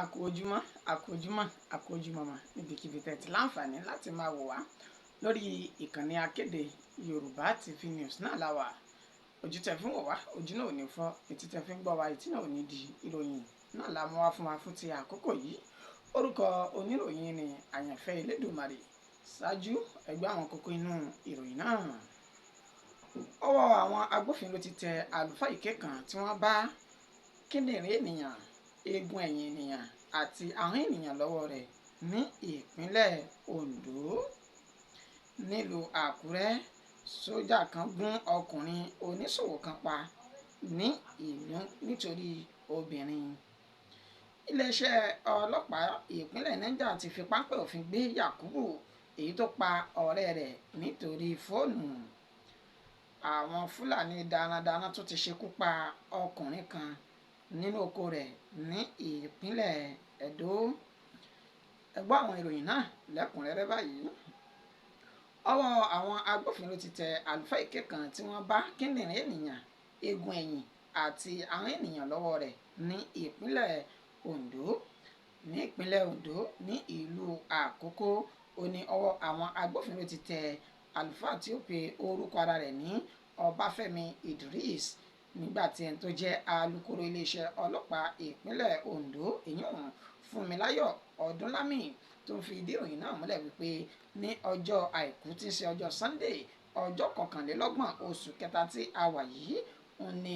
Àkú ojúmọ́, àkú ojúmọ́, àkú ojúmọ́mọ́ níbikíbi tẹ́ ti láǹfààní láti máa wò wá lórí ìkànnì akéde Yorùbá TV News náà la wà. Ojú tẹ́ fi ń wò wá, ojú náà ò ní fọ́, etí tẹ́ fi ń gbọ́ wá, etí náà ò ní di. Ìròyìn náà la mú wá fún wa fún ti àkókò yìí. Orúkọ oníròyìn ni Àyànfẹ́ Elédùmarè. Ṣáájú ẹgbẹ́ àwọn kókó inú ìròyìn náà. Ọwọ́ àwọn agbófinró ti tẹ àlùfáà ìké kan tí wọ́n bá kíndìnrín ènìyàn, eegun ẹ̀yìn ènìyàn àti ahọ́n ènìyàn lọ́wọ́ rẹ̀ ní ìpínlẹ̀ Ondo. Nílùú Àkúrẹ́, sójà kan gún ọkùnrin oníṣòwò kan pa ní ìlú nítorí obìnrin. Iléeṣẹ́ ọlọ́pàá ìpínlẹ̀ Niger ti fi páńpẹ́ òfin gbé Yakubu, èyí tó pa ọ̀rẹ́ rẹ̀ nítorí fóònù. Àwọn Fúlàní darandaran tó ti ṣekú pa ọkùnrin kan nínú oko rẹ̀ ní ìpínlẹ̀ Edo. Ẹ gbọ́ àwọn ìròyìn náà lẹ́kùnrẹ́rẹ́ báyìí. Ọwọ́ àwọn agbófinró ti tẹ àlùfáà ìké kan tí wọ́n bá kíndìnrín ènìyàn, eegun ẹ̀yìn àti ahọ́n ènìyàn lọ́wọ́ rẹ̀ ní ìpínlẹ̀ Ondo. Ní ìpínlẹ̀ Ondo ní ìlú Àkókó, ó ní ọwọ́ àwọn agbófinró ti tẹ àlùfáà tí ó pe orúkọ ara rẹ̀ ní Ọbáfẹ́mi Idris, nígbà tí ẹni tó jẹ́ alukoro iléeṣẹ́ ọlọ́pàá ìpínlẹ̀ Ondo, ìyún Fúnmiláyọ̀ Ọdúnlámì, tó ń fi ìdí ìròyìn náà múlẹ̀ wípé ní ọjọ́ àìkú tí í ṣe ọjọ́ Sunday, ọjọ́ 21 oṣù kẹta tí a wà yìí, ó ní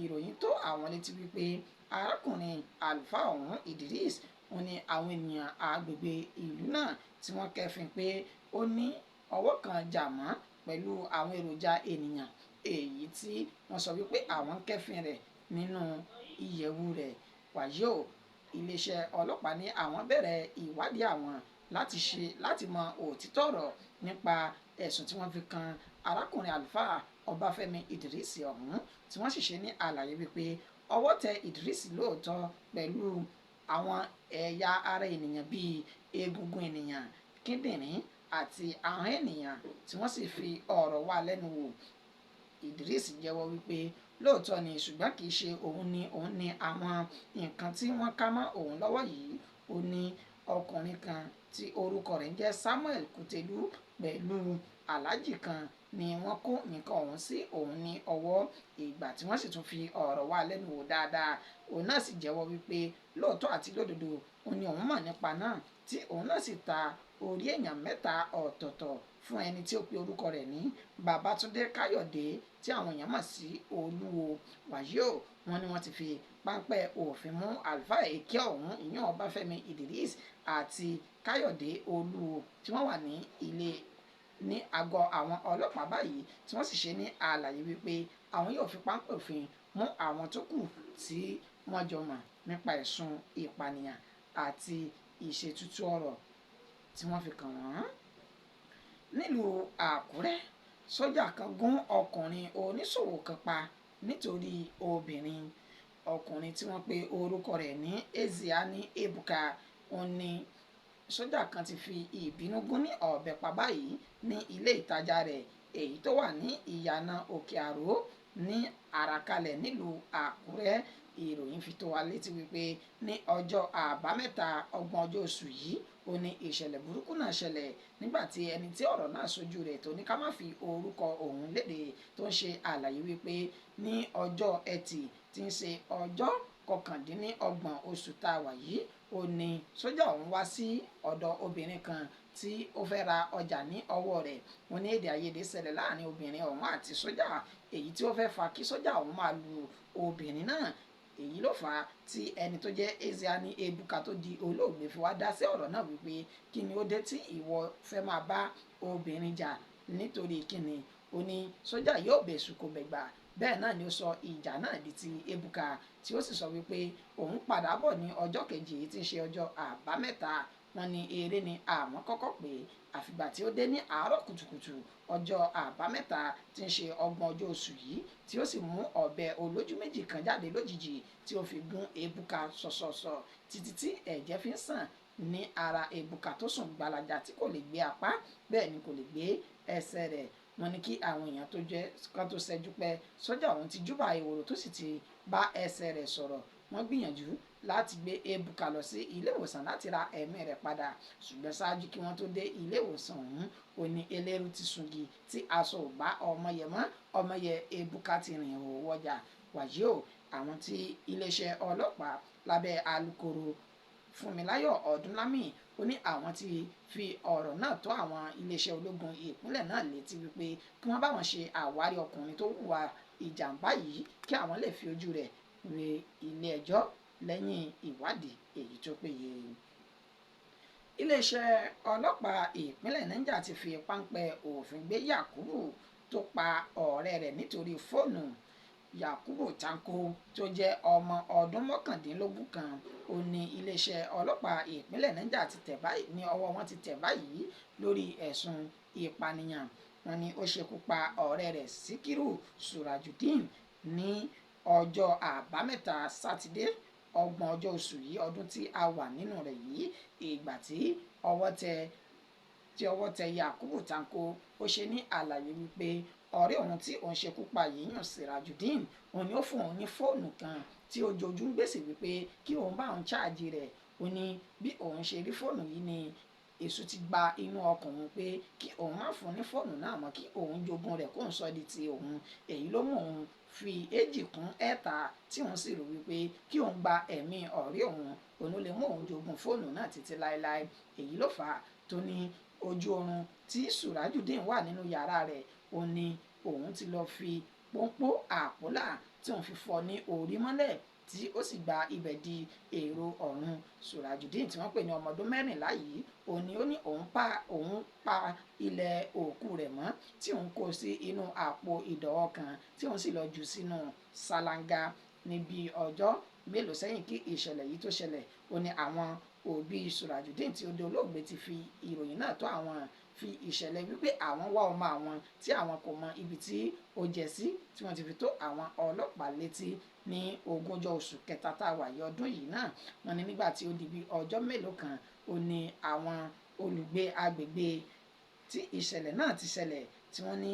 ìròyìn tó àwọn létí wípé arákùnrin àlùfáà ọ̀hún Idris, ó ní àwọn ènìyàn agbègbè ìlú náà tí wọ́n kẹ́fìn pé ó ní ọwọ́ kan jà mọ́ pẹ̀lú àwọn èròjà ènìyàn, èyí tí wọ́n sọ wípé àwọn kẹ́fìn rẹ̀ nínú ìyẹ̀wù rẹ̀. Wàyí o, iléeṣẹ́ ọlọ́pàá ní àwọn bẹ̀rẹ̀ ìwádìí àwọn láti mọ òtítọ́ ọ̀rọ̀ nípa ẹ̀sùn tí wọ́n fi kan arákùnrin àlùfáà Ọbáfẹ́mi Idris ọ̀hún, tí wọ́n sì ṣe ní àlàyé wípé ọwọ́ tẹ Idris lóòótọ́ pẹ̀lú àwọn ẹ̀yà ara ènìyàn bíi egungun ènìyàn, kíndìnrín àti ahọ́n ènìyàn, tí wọ́n sì fi ọ̀rọ̀ wá lẹ́nu wò. Idris jẹ́wọ́ wípé lóòótọ́ ni, ṣùgbọ́n kì í ṣe òun ní àwọn nǹkan tí wọ́n ká mọ́ òun lọ́wọ́ yìí. Ó ní ọkùnrin kan tí orúkọ rẹ̀ ń jẹ́ Samuel Kutelu pẹ̀lú aláàjì kan ni wọ́n kó nǹkan ọ̀hún sí òun ní ọwọ́, ìgbà tí wọ́n sì tún fi ọ̀rọ̀ wá lẹ́nu wò dáadáa. Òun náà sì jẹ́wọ́ wípé lóòótọ́ àti lódodo òun ni òun mọ̀ nípa náà, tí òun náà sì ta orí èèyàn 3 ọ̀tọ̀ọ̀tọ̀ fún ẹni tí ó pe orúkọ rẹ̀ ní Babátúndé Káyọ̀dé, tí àwọn èèyàn mọ̀ sí Olúwo. Wàyí o, wọ́n ní wọ́n ti fi páńpẹ́ òfin mú àlùfáà èké ọ̀hún, ìyún Ọbáfẹ́mi Idris àti Káyọ̀dé Olúwo, tí wọ́n wà ní àgọ́ àwọn ọlọ́pàá báyìí, tí wọ́n sì ṣe ní àlàyé wípé àwọn yóò fi páńpẹ́ òfin mú àwọn tó kù tí wọ́n jọ mọ̀ nípa ẹ̀sùn ìpànìyàn àti ìṣètùtù ọ̀rọ̀ tí wọ́n fi kàn wọ́n. Nílùú Àkúrẹ́, sójà kan gún ọkùnrin oníṣòwò kan pa nítorí obìnrin. Ọkùnrin tí wọ́n pe orúkọ rẹ̀ ní Ezeani Ebuka, ó ní sójà kan ti fi ìbínú gún ní ọ̀bẹ pa báyìí ní ilé ìtajà rẹ̀, èyí tó wà ní ìyànà Òkè Àró ní Àràkalẹ̀ nílùú Àkúrẹ́. Ìròyìn fi tó wa létí wípé ní ọjọ́ àbámẹ́ta 20 oṣù yìí, ó ní ìṣẹ̀lẹ̀ burúkú náà ṣẹlẹ̀ nígbà tí ẹni tí ọ̀rọ̀ náà sojú rẹ̀ tó ní ká má fi orúkọ òun léde, tó ń ṣe àlàyé wípé ní ọjọ́ Ẹtì tí ń ṣe ọjọ́ 29 oṣù tá a wà yìí, ó ní sójà ọ̀hún wá sí ọ̀dọ̀ obìnrin kan tí ó fẹ́ ra ọjà ní ọwọ́ rẹ̀. Wọ́n ní èdè àìyedè ṣẹlẹ̀ láàrin obìnrin ọ̀hún àti sójà, èyí tí ó fẹ́ fa kí sójà ọ̀hún máa lu obìnrin náà. Èyí ló fà á tí ẹni tó jẹ́ Ezeani Ebuka tó di olóògbé fi wá dá sí ọ̀rọ̀ náà wípé kí ni ó dé tí ìwọ fẹ́ máa bá obìnrin jà, nítorí kí ni. Ó ní sójà yóò bẹ̀sù kò bẹ̀gbà. Bẹ́ẹ̀ náà ni ó sọ ìjà náà di ti Ebuka, tí ó sì sọ wípé òun padà bọ̀ ní ọjọ́ kejì tí ń ṣe ọjọ́ àbámẹ́ta. Wọ́n ní eré ni àwọn kọ́kọ́ pé àfìgbà tí ó dé ní àárọ̀ kùtùkùtù ọjọ́ àbámẹ́ta tí ń ṣe 20 oṣù yìí, tí ó sì mú ọ̀bẹ olójú méjì kan jáde lójijì tí ó fi gún Ebuka sọ̀sọ̀sọ̀ títí tí ẹ̀jẹ̀ fi ń sàn ní ara Ebuka tó sùn gbalaja tí kò lè gbé apá, bẹ́ẹ̀ ni kò lè gbé ẹsẹ̀ rẹ̀. Wọ́n ní kí àwọn èèyàn tó jẹ́ kan tó ṣẹ́jú pé sójà ọ̀hún ti júbà ehoro tó sì ti bá ẹsẹ̀ rẹ̀ sọ̀rọ̀. wọ́n gbìyànjú láti gbé Ebuka lọ sí ilé ìwòsàn láti ra ẹ̀mí rẹ̀ padà, ṣùgbọ́n ṣáájú kí wọ́n tó dé ilé ìwòsàn ọ̀hún ó ní eléru ti sungi tí aṣọ ò bá ọmọyẹ mọ́, ọmọyẹ Ebuka ti rìn òwò wọjà. Wàyí o, àwọn tí iléeṣẹ́ ọlọ́pàá lábẹ́ alukoro Fúnmiláyọ̀ Ọdúnlámì ó ní àwọn ti fi ọ̀rọ̀ náà tó àwọn iléeṣẹ́ ológun ìpínlẹ̀ náà létí wípé kí wọ́n bá wọn ṣe àwárí ọkùnrin tó hùwà ìjàmbá yìí kí àwọn lè fi ojú rẹ̀ re ilé ẹjọ́ lẹ́yìn ìwádìí èyí tó péye. Iléeṣẹ́ ọlọ́pàá ìpínlẹ̀ Niger ti fi páńpẹ́ òfin gbé Yakubu tó pa ọ̀rẹ́ rẹ̀ nítorí fóònù. Yakubu Tanko tó jẹ́ ọmọ ọdún mọ́kàndínlógún kan ó ní iléeṣẹ́ ọlọ́pàá ìpínlẹ̀ Niger ti tẹ̀ báyìí ní ọwọ́ wọn ti tẹ̀ báyìí lórí ẹ̀sùn ìpànìyàn. Wọ́n ní ó ṣekú pa ọ̀rẹ́ rẹ̀ Síkírù Surajudeen ní ọjọ́ àbámẹ́ta sátidé 30 oṣù yìí ọdún tí a wà nínú rẹ̀ yìí. Ìgbà tí ọwọ́ tẹ Yakubu Tanko ó ṣe ní àlàyé wípé ọ̀rẹ́ òun tí òun ṣekú pa yìí yàn Surajudeen òun ni ó fún òun ní fóònù kan tí ó jojú ń gbèsè wípé kí òun bá òun ṣáàjì rẹ̀. Ó ní bí òun ṣe rí fóònù yìí ni èṣù ti gba inú ọkàn òun pé kí òun má fún ní fóònù náà mọ́, kí òun jogún rẹ̀ kó ń sọ di ti òun. Èyí ló mú òun fi 2 kún 3 tí òun sì rò wípé kí òun gba ẹ̀mí ọ̀rẹ́ òun ló lè mú òun jogún fóònù náà títí láéláé. Èyí ló fà á tó ní ojú oorun tí Surajudeen wà nínú yàrá rẹ̀ ó ní òun ti lọ fi pọ́npọ́ àpólà tí òun fi fọ́ ní orí mọ́lẹ̀ tí ó sì gba ibẹ̀ di èrò ọ̀run. Surajudeen tí wọ́n pè ní ọmọ ọdún 14 yìí ó ní òun pa ilẹ̀ òkú rẹ̀ mọ́ tí òun kó sí inú àpò ìdọ̀wọ́ kan tí òun sì lọ jù sínú ṣáláńgá. Níbi ọjọ́ mélòó sẹ́yìn kí ìṣẹ̀lẹ̀ yìí tó ṣẹlẹ̀ ó ní àwọn òbí Surajudeen tí ó di olóògbé ti fi ìròyìn náà tó àwọn fi ìṣẹ̀lẹ̀ wípé àwọn wá ọmọ àwọn tí àwọn kò mọ ibi tí ó jẹ́ sí tí wọ́n ti fi tó àwọn ọlọ́pàá létí ní 20 oṣù kẹta tá a wà yìí ọdún yìí náà. Wọ́n ní nígbà tí ó di bí ọjọ́ mélòó kan ó ní àwọn olùgbé agbègbè tí ìṣẹ̀lẹ̀ náà ti ṣẹlẹ̀ tí wọ́n ní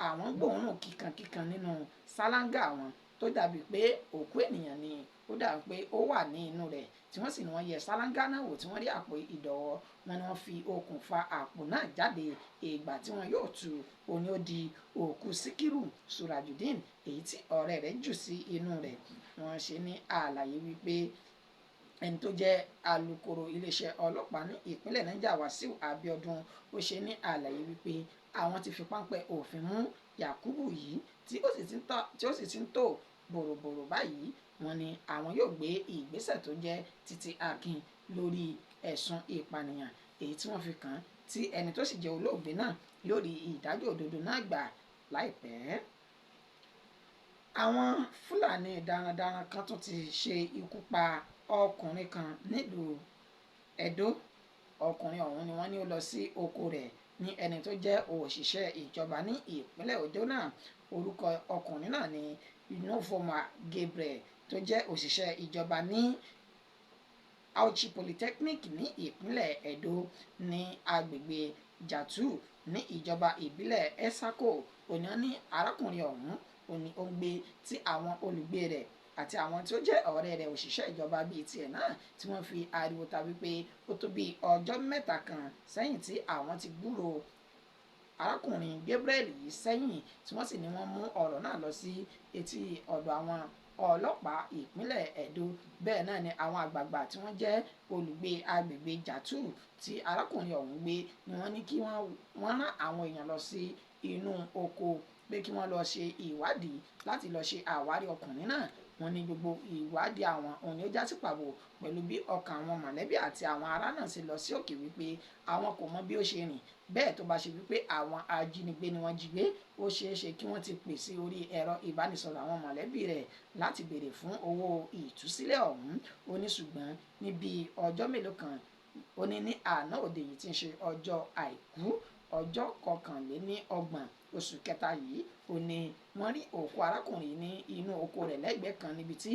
àwọn gbóòórùn kíkankíkan nínú ṣáláńgá wọn tó dàbí pé òkú ènìyàn ni ó dàbí pé ó wà ní inú rẹ̀ tí wọ́n sì ní wọ́n yẹ ṣáláńgá náà wò tí wọ́n rí àpò ìdọ̀wọ́. Wọ́n ní wọ́n fi okùn fa àpò náà jáde. Ìgbà tí wọ́n yóò tú ó ní ó di òkú Síkírù Surajudeen èyí tí ọ̀rẹ́ rẹ̀ jù sí inú rẹ̀. Wọ́n ṣe ní àlàyé wípé ẹni tó jẹ́ alukoro iléeṣẹ́ ọlọ́pàá ní ìpínlẹ̀ Niger Wàsíù Abíọ́dún ó ṣe ní àlàyé wípé àwọn ti fi páńpẹ́ òfin mú Yakubu yìí tí ó sì ti ń tò bòròbòrò báyìí. Wọ́n ní àwọn yóò gbé ìgbésẹ̀ tó jẹ́ títí akin lórí ẹ̀sùn ìpànìyàn èyí tí wọ́n fi kàn án tí ẹni tó sì jẹ́ olóògbé náà yóò rí ìdájọ́ òdodo náà gbà láìpẹ́. Àwọn Fúlàní darandaran kan tún ti ṣe ikú pa ọkùnrin kan nílùú Ẹdó. Ọkùnrin ọ̀hún ni wọ́n ní ó lọ sí oko rẹ̀ ní ẹni tó jẹ́ òṣìṣẹ́ ìjọba ní ìpínlẹ̀ Ẹdó náà. Orúkọ ọkùnrin náà ni Inufoma Gabriel tó jẹ́ òṣìṣẹ́ ìjọba ní Auchi Polytechnic ní ìpínlẹ̀ Ẹdó ní agbègbè Jatu ní ìjọba ìbílẹ̀ Esako. Òní ní arákùnrin ọ̀hún òní ó ń gbé tí àwọn olùgbé rẹ̀ àti àwọn tí ó jẹ́ ọ̀rẹ́ rẹ̀ òṣìṣẹ́ ìjọba bíi tiẹ̀ náà tí wọ́n fi ariwo ta wípé ó tó bí ọjọ́ 3 kan sẹ́yìn tí àwọn ti gbúrò arákùnrin Gabriel yìí sẹ́yìn tí wọ́n sì ní wọ́n mú ọ̀rọ̀ náà lọ sí etí ọ̀dọ̀ àwọn ọlọ́pàá ìpínlẹ̀ Ẹdó. Bẹ́ẹ̀ náà ni àwọn àgbààgbà tí wọ́n jẹ́ olùgbé agbègbè Jatu tí arákùnrin ọ̀hún gbé ni wọ́n ní kí wọ́n rán àwọn èèyàn lọ sí inú oko pé kí wọ́n lọ ṣe ìwádìí láti lọ ṣe àwárí ọkùnrin náà. Wọ́n ní gbogbo ìwádìí àwọn òun ni ó já sí pàbó pẹ̀lú bí ọkàn àwọn mọ̀lẹ́bí àti àwọn ará náà ṣe lọ sí òkè wípé àwọn kò mọ bí ó ṣe rìn. Bẹ́ẹ̀ tó bá ṣe wípé àwọn ajínigbé ni wọ́n jí gbé ó ṣeé ṣe kí wọ́n ti pè sí orí ẹ̀rọ ìbánisọ̀rọ̀ àwọn mọ̀lẹ́bí rẹ̀ láti béèrè fún owó ìtúsílẹ̀ ọ̀hún. Ó ní ṣùgbọ́n níbi ọjọ́ mélòó kan ó ní àná òde yìí tí ń ṣe ọjọ́ àìkú ọjọ́ 29 oṣù kẹta yìí ó ní wọ́n rí òkú arákùnrin ní inú oko rẹ̀ lẹ́gbẹ̀ẹ́ kan níbi tí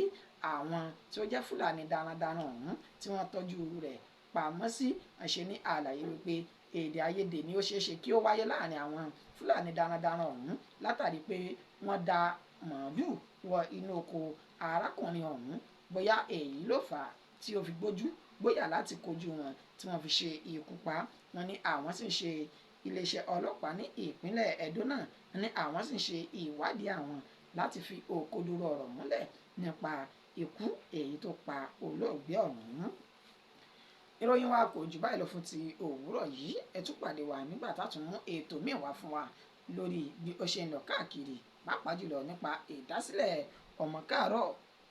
àwọn tí ó jẹ́ Fúlàní darandaran ọ̀hún tí wọ́n tọ́jú rẹ̀ pamọ́ sí. àṣẹ ní àlàyé wípé èdè àìyedè ni ó ṣeé ṣe kí ó wáyé láàrin àwọn Fúlàní darandaran ọ̀hún látàrí pé wọ́n da màálù wọ inú oko arákùnrin ọ̀hún. bóyá èyí ló fà á tí ó fi gbójú gbóyà láti kojú wọn tí wọ́n fi ṣe ikú pa. Wọ́n ní àwọn sì ń ṣe iléeṣẹ́ ọlọ́pàá ní ìpínlẹ̀ Ẹdó náà ní àwọn sì ń ṣe ìwádìí àwọn láti fi òkodoro ọ̀rọ̀ múlẹ̀ nípa ikú èyí tó pa olóògbé ọ̀hún. Ìròyìn wa kò jù báyìí lọ fún ti òwúrọ̀ yìí. Ẹ tún pàdé wa nígbà tá a tún mú ètò míì wá fún wa lórí bí ó ṣe ń lọ káàkiri, pàápàá jùlọ nípa ìdásílẹ̀ ọmọ káàárọ̀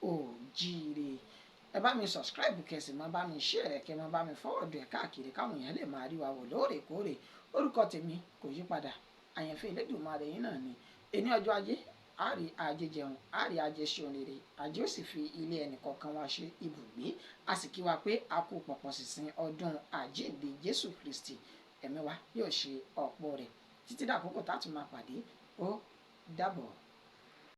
oòjíire. Ẹ bá mi subscribe kẹsì máa bá mi share kẹ máa bá mi forward ẹ̀ káàkiri káwọn èèyàn lè máa rí wa wò lóòrèkóòrè. Orúkọ tèmi kò yí padà, àyànfẹ́ Elédùmarè yín náà ni. Ení ọjọ́ ajé a rí ajé jẹun, a rí ajé ṣe òrèrè, ajé ó sì fi ilé ẹnì kọ̀ọ̀kan wa ṣe ibùgbé. A sì kí wa pé a kú pọ̀pọ̀ sísìn ọdún àjíǹde Jésù Kristi. Ẹ̀mí wa yóò ṣe ọ̀pọ̀ rẹ̀ títí dàkókò tá a tún máa pàdé. Ó dàbọ̀.